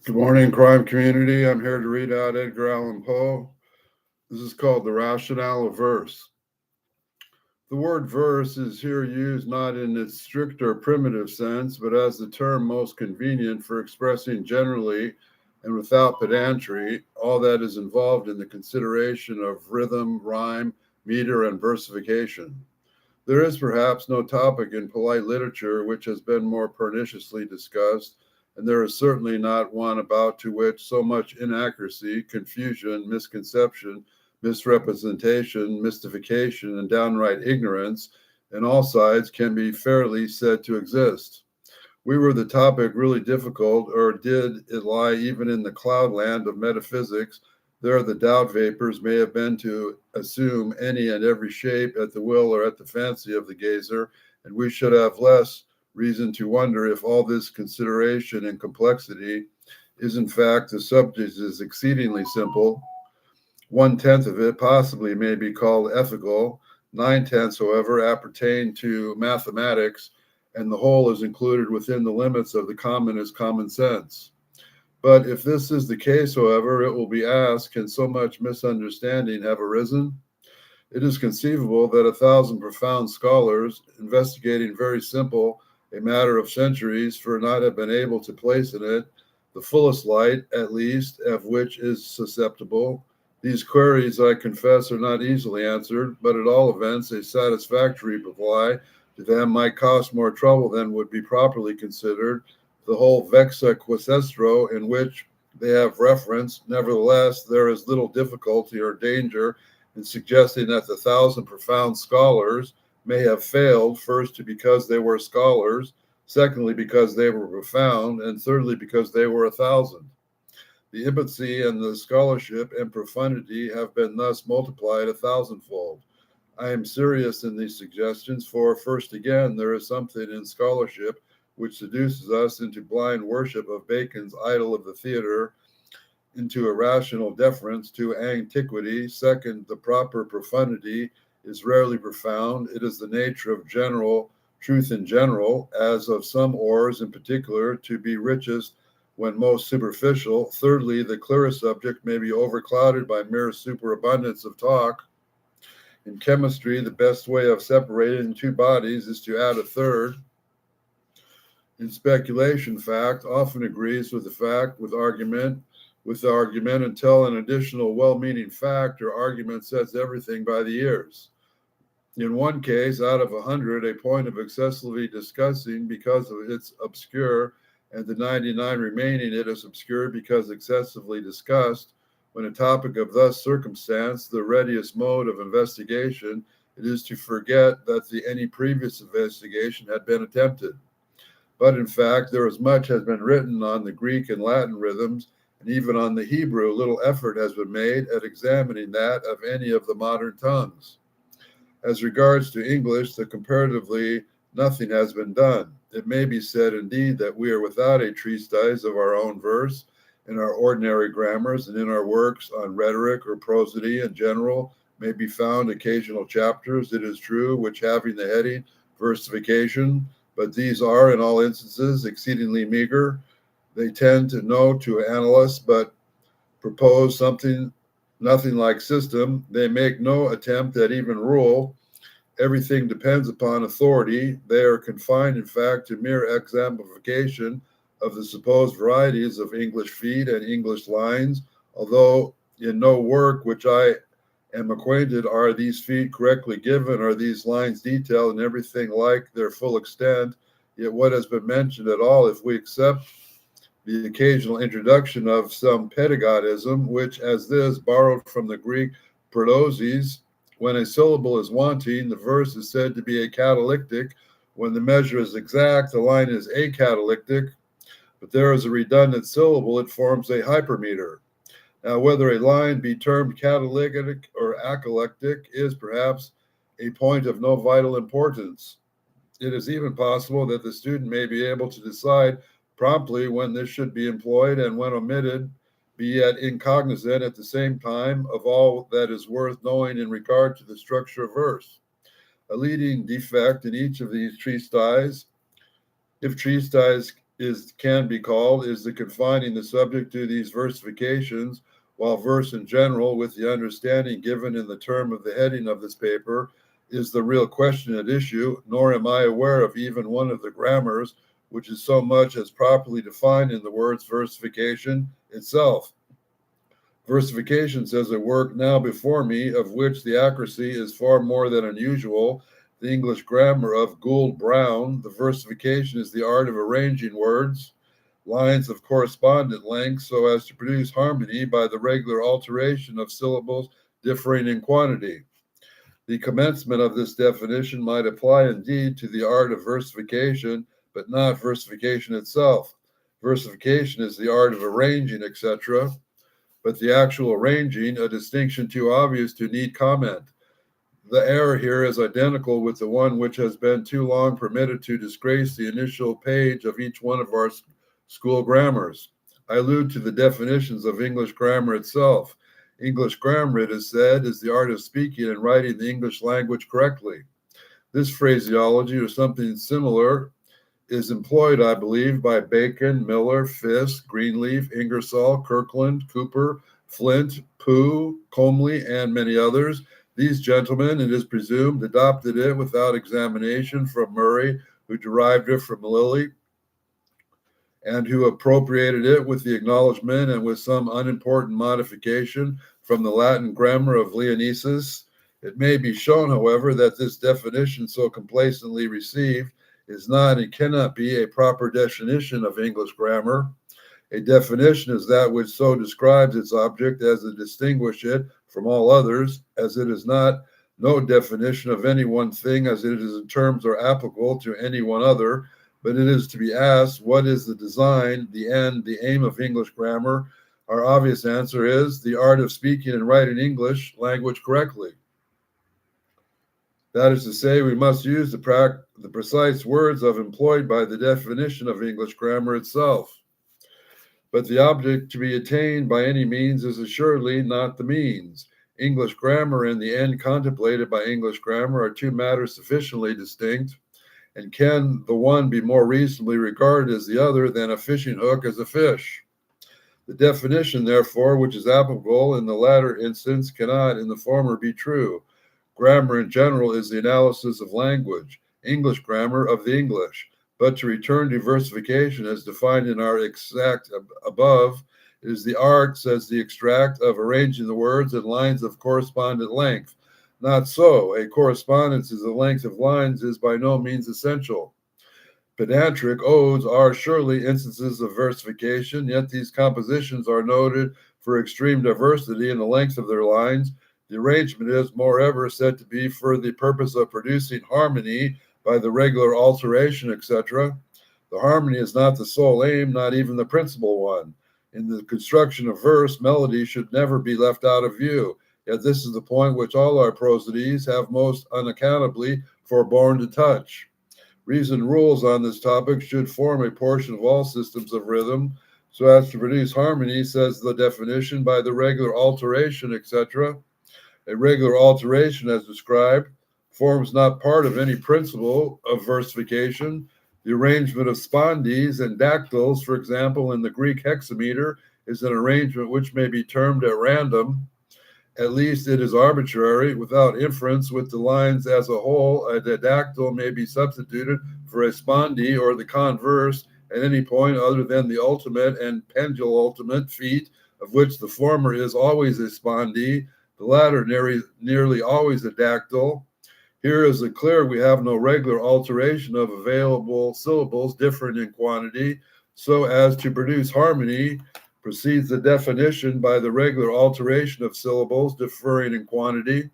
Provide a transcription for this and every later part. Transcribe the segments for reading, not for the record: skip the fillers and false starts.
Good morning, crime community. I'm here to read out Edgar Allan Poe. This is called The Rationale of Verse. The word verse is here used not in its strict or primitive sense, but as the term most convenient for expressing generally and without pedantry all that is involved in the consideration of rhythm, rhyme, meter, and versification. There is perhaps no topic in polite literature which has been more perniciously discussed, and there is certainly not one about to which so much inaccuracy, confusion, misconception, misrepresentation, mystification, and downright ignorance in all sides can be fairly said to exist. Were the topic really difficult, or did it lie even in the cloudland of metaphysics, there the doubt vapors may have been to assume any and every shape at the will or at the fancy of the gazer, and we should have less reason to wonder if all this consideration and complexity is in fact the subject is exceedingly simple. 1/10 of it possibly may be called ethical. 9/10, however, appertain to mathematics, and the whole is included within the limits of the commonest common sense. But if this is the case, however, it will be asked, can so much misunderstanding have arisen? It is conceivable that 1,000 profound scholars, investigating very simple, a matter of centuries, for not have been able to place in it the fullest light, at least, of which is susceptible. These queries, I confess, are not easily answered, but at all events, a satisfactory reply to them might cost more trouble than would be properly considered the whole vexa quaestro in which they have reference. Nevertheless, there is little difficulty or danger in suggesting that the 1,000 profound scholars may have failed, first because they were scholars, secondly because they were profound, and thirdly because they were 1,000. The impetus and the scholarship and profundity have been thus multiplied 1,000-fold. I am serious in these suggestions, for first again, there is something in scholarship which seduces us into blind worship of Bacon's idol of the theater, into irrational deference to antiquity. Second, the proper profundity is rarely profound. It is the nature of general truth in general, as of some ores in particular, to be richest when most superficial. Thirdly, the clearest subject may be overclouded by mere superabundance of talk. In chemistry, the best way of separating two bodies is to add a third. In speculation, fact often agrees with the fact, with the argument until an additional well-meaning fact or argument sets everything by the ears. In one case, out of 100, a point of excessively discussing because of its obscure, and the 99 remaining it is obscure because excessively discussed. When a topic of thus circumstance, the readiest mode of investigation, it is to forget that any previous investigation had been attempted. But in fact, there as much has been written on the Greek and Latin rhythms, and even on the Hebrew, little effort has been made at examining that of any of the modern tongues. As regards to English, comparatively nothing has been done. It may be said, indeed, that we are without a treatise of our own verse in our ordinary grammars, and in our works on rhetoric or prosody in general may be found occasional chapters, it is true, which having the heading versification, but these are, in all instances, exceedingly meager. They tend to analyze, but propose nothing like system. They make no attempt at even rule. Everything depends upon authority. They are confined, in fact, to mere exemplification of the supposed varieties of English feet and English lines, although in no work which I am acquainted are these feet correctly given, or these lines detailed, and everything like their full extent. Yet what has been mentioned at all, if we accept the occasional introduction of some pedagogism, which as this, borrowed from the Greek proloses, when a syllable is wanting, the verse is said to be a catalectic. When the measure is exact, the line is acatalectic, but there is a redundant syllable, it forms a hypermeter. Now, whether a line be termed catalectic or acalectic is perhaps a point of no vital importance. It is even possible that the student may be able to decide promptly when this should be employed, and when omitted, be yet incognizant at the same time of all that is worth knowing in regard to the structure of verse. A leading defect in each of these treatises, if treatises can be called is the confining the subject to these versifications, while verse in general, with the understanding given in the term of the heading of this paper, is the real question at issue, nor am I aware of even one of the grammars which is so much as properly defined in the words versification itself. Versification says a work now before me, of which the accuracy is far more than unusual. The English grammar of Gould Brown, the versification is the art of arranging words, lines of correspondent length, so as to produce harmony by the regular alteration of syllables differing in quantity. The commencement of this definition might apply indeed to the art of versification, but not versification itself. Versification is the art of arranging, etc., but the actual arranging, a distinction too obvious to need comment. The error here is identical with the one which has been too long permitted to disgrace the initial page of each one of our school grammars. I allude to the definitions of English grammar itself. English grammar, it is said, is the art of speaking and writing the English language correctly. This phraseology, or something similar, is employed, I believe, by Bacon, Miller, Fisk, Greenleaf, Ingersoll, Kirkland, Cooper, Flint, Poe, Comely, and many others. These gentlemen, it is presumed, adopted it without examination from Murray, who derived it from Lilly, and who appropriated it with the acknowledgement and with some unimportant modification from the Latin grammar of Leonesus. It may be shown, however, that this definition so complacently received is not and cannot be a proper definition of English grammar. A definition is that which so describes its object as to distinguish it from all others, as it is not no definition of any one thing as it is in terms are applicable to any one other, but it is to be asked, what is the design, the end, the aim of English grammar? Our obvious answer is the art of speaking and writing English language correctly. That is to say, we must use the precise words employed by the definition of English grammar itself. But the object to be attained by any means is assuredly not the means. English grammar and the end contemplated by English grammar are two matters sufficiently distinct, and can the one be more reasonably regarded as the other than a fishing hook as a fish? The definition, therefore, which is applicable in the latter instance cannot in the former be true. Grammar in general is the analysis of language, English grammar of the English. But to return to versification as defined in our extract above, it is the art, says the extract, of arranging the words in lines of correspondent length. Not so. A correspondence is the length of lines is by no means essential. Pedantic odes are surely instances of versification, yet these compositions are noted for extreme diversity in the length of their lines. The arrangement is, moreover, said to be for the purpose of producing harmony by the regular alteration, etc. The harmony is not the sole aim, not even the principal one. In the construction of verse, melody should never be left out of view. Yet this is the point which all our prosodies have most unaccountably forborne to touch. Reasoned rules on this topic should form a portion of all systems of rhythm, so as to produce harmony, says the definition, by the regular alteration, etc. A regular alteration, as described, forms not part of any principle of versification. The arrangement of spondees and dactyls, for example, in the Greek hexameter, is an arrangement which may be termed at random. At least it is arbitrary, without inference with the lines as a whole. A dactyl may be substituted for a spondee or the converse at any point other than the ultimate and pendulultimate feet, of which the former is always a spondee, the latter nearly always a dactyl. Here is it clear we have no regular alteration of available syllables different in quantity, so as to produce harmony. Proceeds the definition by the regular alteration of syllables differing in quantity.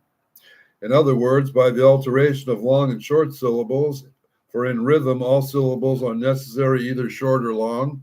In other words, by the alteration of long and short syllables, for in rhythm all syllables are necessary either short or long.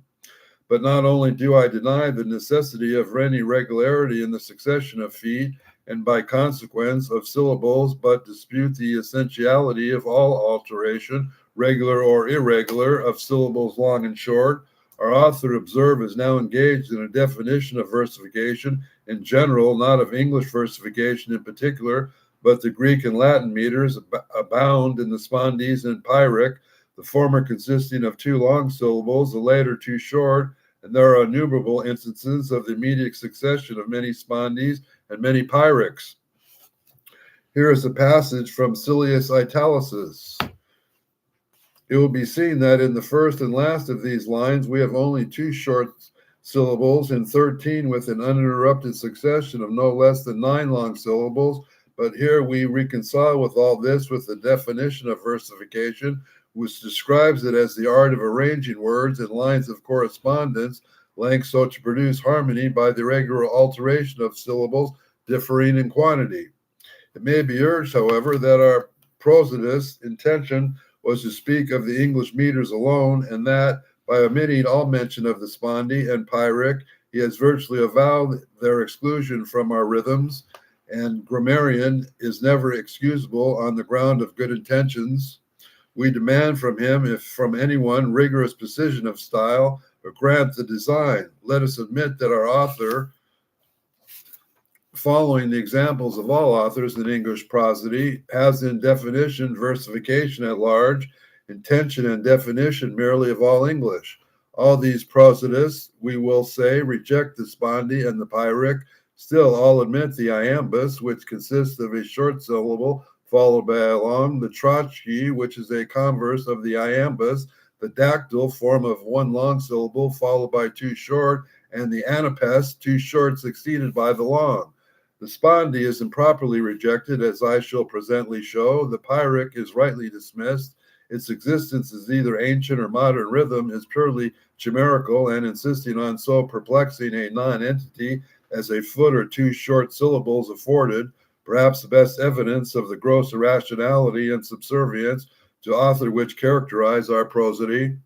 But not only do I deny the necessity of any regularity in the succession of feet, and by consequence of syllables, but dispute the essentiality of all alteration, regular or irregular, of syllables long and short. Our author, observe, is now engaged in a definition of versification in general, not of English versification in particular, but the Greek and Latin meters abound in the spondees and pyrrhic. the former consisting of 2 long syllables, the later 2 short, and there are innumerable instances of the immediate succession of many spondies and many pyrics. Here is a passage from Silius Italicus. It will be seen that in the first and last of these lines, we have only 2 short syllables and 13 with an uninterrupted succession of no less than 9 long syllables. But here we reconcile with all this with the definition of versification, which describes it as the art of arranging words in lines of correspondence, length so to produce harmony by the regular alteration of syllables differing in quantity. It may be urged, however, that our prosodist's intention was to speak of the English meters alone, and that by omitting all mention of the spondi and pyric, he has virtually avowed their exclusion from our rhythms, and grammarian is never excusable on the ground of good intentions. We demand from him, if from anyone, rigorous precision of style, or grant the design. Let us admit that our author, following the examples of all authors in English prosody, has in definition versification at large, intention and definition merely of all English. All these prosodists, we will say, reject the spondi and the pyric. Still, all admit the iambus, which consists of a short syllable followed by a long, the trochee, which is a converse of the iambus, the dactyl form of 1 long syllable followed by 2 short, and the anapest, 2 short succeeded by the long. The spondi is improperly rejected, as I shall presently show. The pyric is rightly dismissed. Its existence as either ancient or modern rhythm is purely chimerical, and insisting on so perplexing a non-entity as a foot or 2 short syllables afforded, perhaps the best evidence of the gross irrationality and subservience to author which characterize our prosody.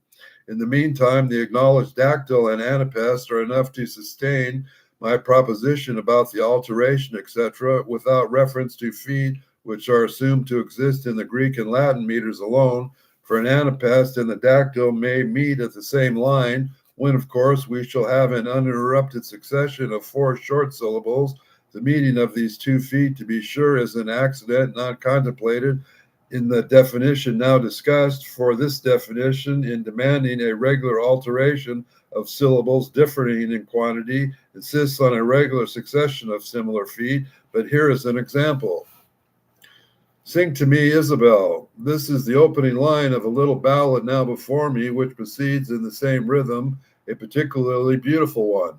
In the meantime, the acknowledged dactyl and anapest are enough to sustain my proposition about the alteration, etc., without reference to feet which are assumed to exist in the Greek and Latin meters alone, for an anapest and the dactyl may meet at the same line, when, of course, we shall have an uninterrupted succession of 4 short syllables. The meeting of these 2 feet, to be sure, is an accident not contemplated in the definition now discussed, for this definition, in demanding a regular alteration of syllables differing in quantity, insists on a regular succession of similar feet. But here is an example. Sing to me, Isabel. This is the opening line of a little ballad now before me, which proceeds in the same rhythm, a particularly beautiful one.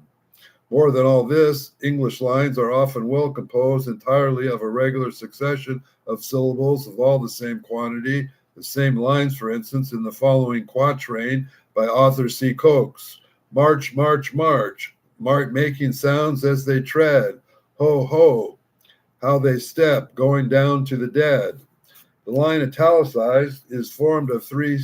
More than all this, English lines are often well composed entirely of a regular succession of syllables of all the same quantity. The same lines, for instance, in the following quatrain by Arthur C. Coates. March, march, march, making sounds as they tread. Ho, ho, how they step, going down to the dead. The line italicized is formed of 3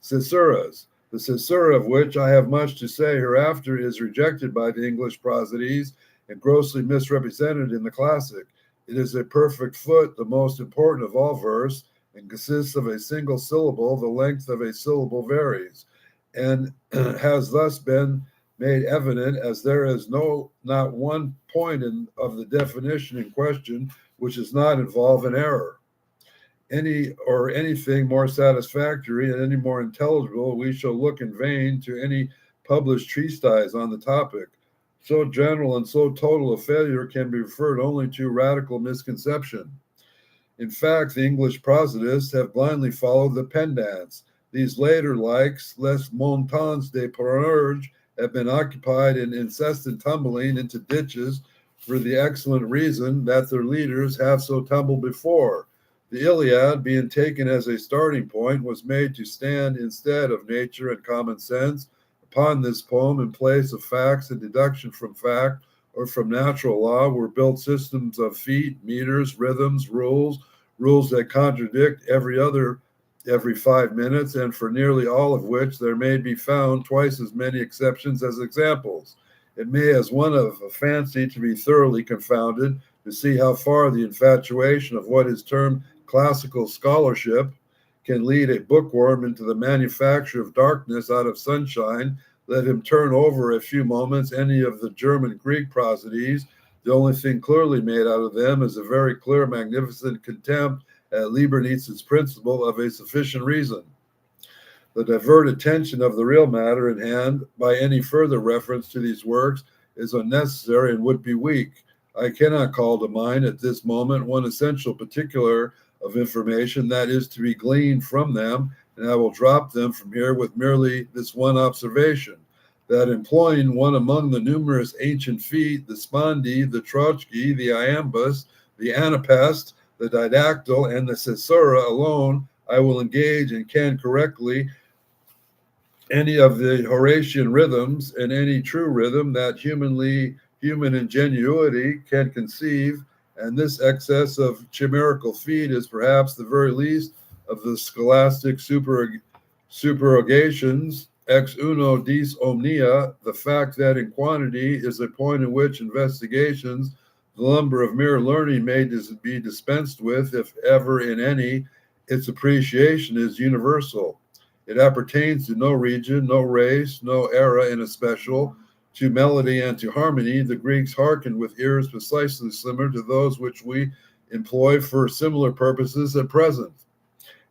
caesuras. The caesura of which I have much to say hereafter is rejected by the English prosodies and grossly misrepresented in the classic. It is a perfect foot, the most important of all verse, and consists of a single syllable. The length of a syllable varies, and has thus been made evident, as there is not one point of the definition in question which does not involve an error. Anything more satisfactory and any more intelligible, we shall look in vain to any published treatise on the topic. So general and so total a failure can be referred only to radical misconception. In fact, the English prosodists have blindly followed the pedants. These later likes, les montants de preneurs, have been occupied in incessant tumbling into ditches for the excellent reason that their leaders have so tumbled before. The Iliad, being taken as a starting point, was made to stand instead of nature and common sense. Upon this poem, in place of facts and deduction from fact or from natural law, were built systems of feet, meters, rhythms, rules that contradict every 5 minutes, and for nearly all of which there may be found twice as many exceptions as examples. It may, as one of a fancy to be thoroughly confounded, to see how far the infatuation of what is termed classical scholarship can lead a bookworm into the manufacture of darkness out of sunshine. Let him turn over a few moments any of the German Greek prosodies. The only thing clearly made out of them is a very clear, magnificent contempt at Leibniz's principle of a sufficient reason. The divert attention of the real matter in hand by any further reference to these works is unnecessary and would be weak. I cannot call to mind at this moment one essential particular of information that is to be gleaned from them, and I will drop them from here with merely this one observation, that employing one among the numerous ancient feet, the spondee, the trochee, the iambus, the anapest, the didactyl, and the caesura alone, I will engage and can correctly any of the Horatian rhythms and any true rhythm that human ingenuity can conceive, and this excess of chimerical feet is perhaps the very least of the scholastic supererogations ex uno dis omnia, the fact that in quantity is a point in which investigations, the lumber of mere learning may be dispensed with, if ever in any, its appreciation is universal. It appertains to no region, no race, no era in especial. To melody and to harmony, the Greeks hearkened with ears precisely similar to those which we employ for similar purposes at present.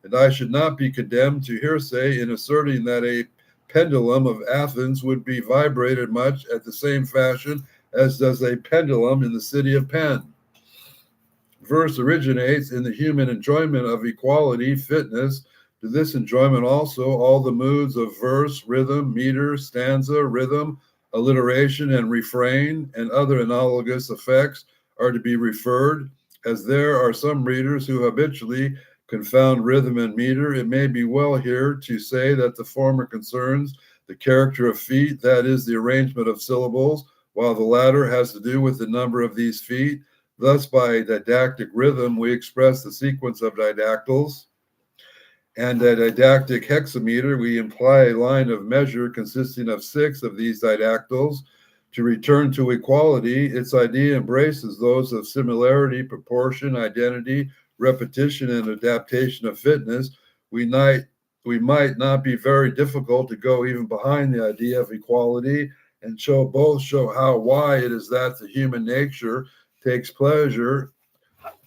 And I should not be condemned to hearsay in asserting that a pendulum of Athens would be vibrated much at the same fashion as does a pendulum in the city of Penn. Verse originates in the human enjoyment of equality, fitness. To this enjoyment also all the moods of verse, rhythm, meter, stanza, rhythm, alliteration, and refrain, and other analogous effects are to be referred. As there are some readers who habitually confound rhythm and meter, it may be well here to say that the former concerns the character of feet, that is, the arrangement of syllables, while the latter has to do with the number of these feet. Thus, by didactic rhythm, we express the sequence of didactyls, and a didactic hexameter, we imply a line of measure consisting of 6 of these didactyls. To return to equality, its idea embraces those of similarity, proportion, identity, repetition, and adaptation of fitness. We might not be very difficult to go even behind the idea of equality and show why it is that the human nature takes pleasure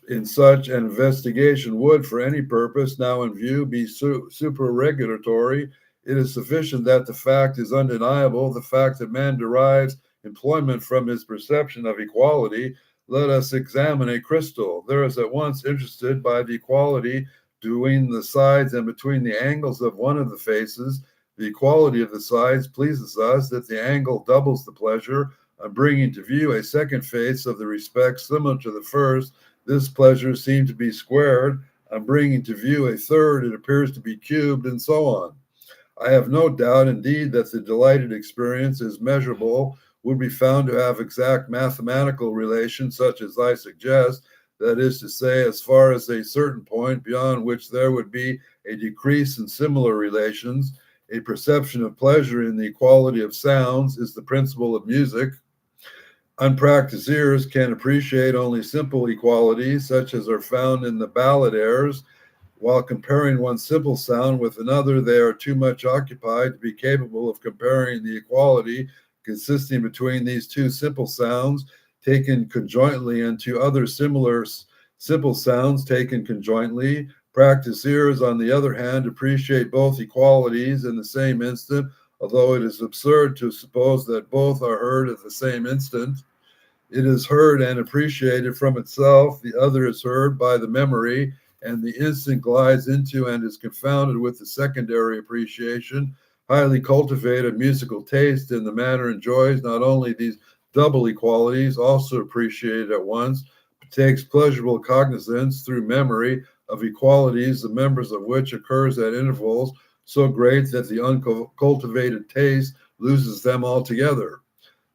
in such an investigation would, for any purpose now in view, be supererogatory. It is sufficient that the fact is undeniable, the fact that man derives employment from his perception of equality. Let us examine a crystal. There is at once interested by the equality between the sides and between the angles of one of the faces. The equality of the sides pleases us, that the angle doubles the pleasure. On bringing to view a second face of the respect similar to the first, this pleasure seemed to be squared. On bringing to view a third, it appears to be cubed, and so on. I have no doubt, indeed, that the delighted experience is measurable, would be found to have exact mathematical relations, such as I suggest, that is to say, as far as a certain point beyond which there would be a decrease in similar relations. A perception of pleasure in the equality of sounds is the principle of music. Unpracticed ears can appreciate only simple equalities, such as are found in the ballad airs. While comparing one simple sound with another, they are too much occupied to be capable of comparing the equality consisting between these two simple sounds taken conjointly and to other similar simple sounds taken conjointly. Practiced ears, on the other hand, appreciate both equalities in the same instant, although it is absurd to suppose that both are heard at the same instant. It is heard and appreciated from itself, the other is heard by the memory, and the instant glides into and is confounded with the secondary appreciation. Highly cultivated musical taste in the manner enjoys not only these double equalities, also appreciated at once, but takes pleasurable cognizance through memory of equalities, the members of which occurs at intervals so great that the uncultivated taste loses them altogether.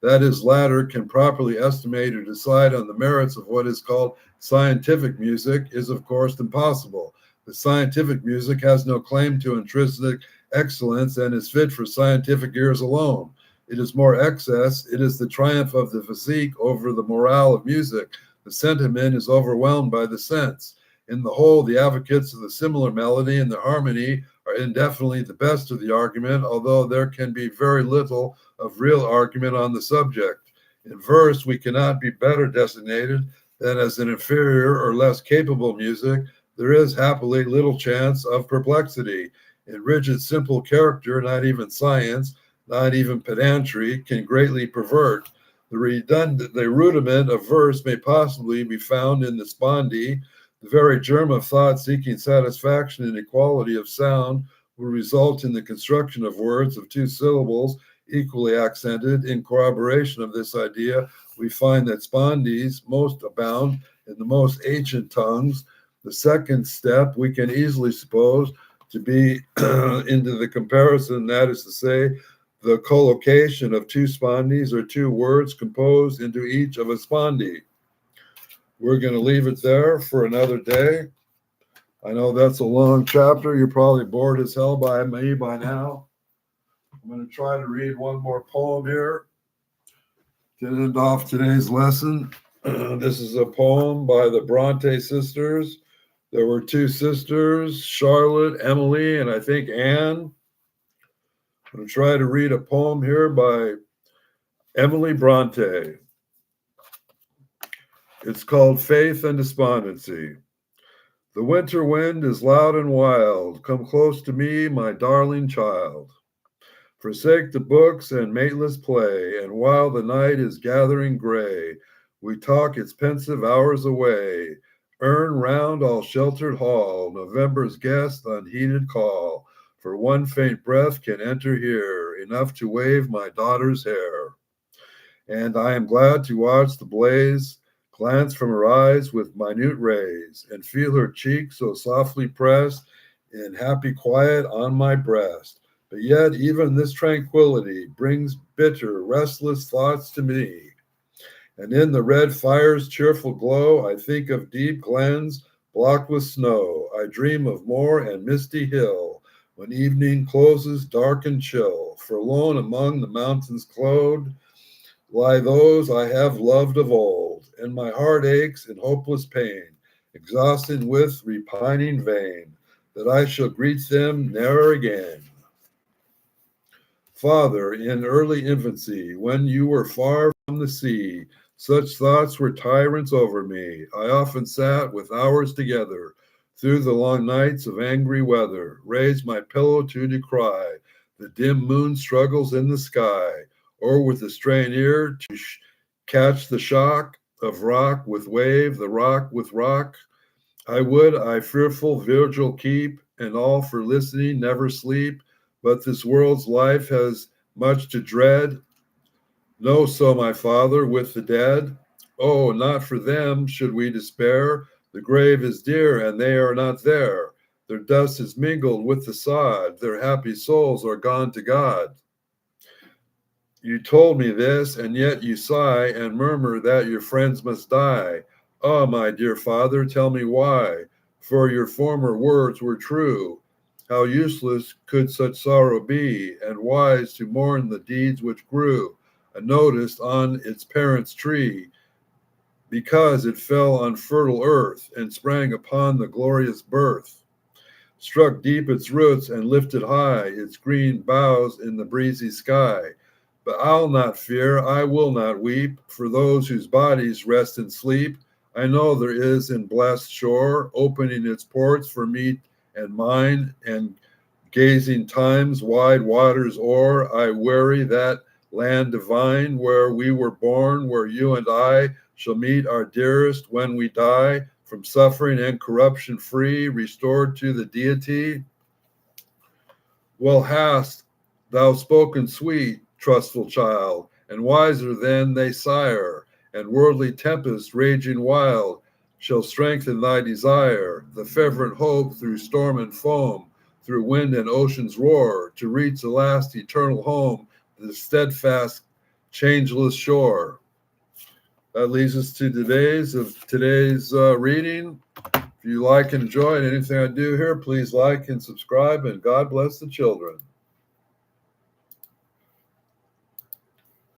That is, latter can properly estimate or decide on the merits of what is called scientific music is, of course, impossible. The scientific music has no claim to intrinsic excellence and is fit for scientific ears alone. It is more excess. It is the triumph of the physique over the morale of music. The sentiment is overwhelmed by the sense. In the whole, the advocates of the similar melody and the harmony are indefinitely the best of the argument, although there can be very little of real argument on the subject. In verse, we cannot be better designated than as an inferior or less capable music. There is happily little chance of perplexity. in rigid, simple character, not even science, not even pedantry, can greatly pervert. The rudiment of verse may possibly be found in the spondee. The very germ of thought seeking satisfaction in equality of sound will result in the construction of words of two syllables equally accented. In corroboration of this idea, we find that spondees most abound in the most ancient tongues. The second step we can easily suppose to be into the comparison, that is to say, the collocation of two spondees or two words composed into each of a spondee. We're going to leave it there for another day. I know that's a long chapter. You're probably bored as hell by me by now. I'm going to try to read one more poem here to end off today's lesson. This is a poem by the Bronte sisters. There were two sisters, Charlotte, Emily, and I think Anne. I'm going to try to read a poem here by Emily Bronte. It's called Faith and Despondency. The winter wind is loud and wild. Come close to me, my darling child. Forsake the books and mateless play, and while the night is gathering gray, we talk its pensive hours away. Earn round all sheltered hall, November's guest unheeded call, for one faint breath can enter here, enough to wave my daughter's hair. And I am glad to watch the blaze glance from her eyes with minute rays, and feel her cheek so softly pressed in happy quiet on my breast. But yet even this tranquility brings bitter, restless thoughts to me. And in the red fire's cheerful glow, I think of deep glens blocked with snow. I dream of moor and misty hill, when evening closes dark and chill. For alone among the mountains clothed lie those I have loved of old, and my heart aches in hopeless pain, exhausted with repining vain, that I shall greet them ne'er again. Father, in early infancy, when you were far from the sea, such thoughts were tyrants over me. I often sat with hours together, through the long nights of angry weather, raised my pillow to decry the dim moon struggles in the sky, or with a strained ear to catch the shock of rock with wave, the rock with rock. I fearful vigil keep, and all for listening never sleep. But this world's life has much to dread. No, so my Father, with the dead. Oh, not for them should we despair. The grave is dear, and they are not there. Their dust is mingled with the sod. Their happy souls are gone to God. You told me this, and yet you sigh and murmur that your friends must die. Ah, my dear Father, tell me why, for your former words were true. How useless could such sorrow be, and wise to mourn the deeds which grew, unnoticed on its parent's tree, because it fell on fertile earth and sprang upon the glorious birth, struck deep its roots and lifted high its green boughs in the breezy sky. But I'll not fear, I will not weep, for those whose bodies rest in sleep. I know there is in blessed shore, opening its ports for me and mine, and gazing time's wide waters o'er, I weary that land divine where we were born, where you and I shall meet our dearest when we die, from suffering and corruption free, restored to the deity. Well hast thou spoken, sweet, trustful child, and wiser than they sire, and worldly tempest raging wild shall strengthen thy desire, the fervent hope through storm and foam, through wind and ocean's roar, to reach the last eternal home, the steadfast, changeless shore. That leads us to today's reading. If you like and enjoy anything I do here, please like and subscribe, and God bless the children.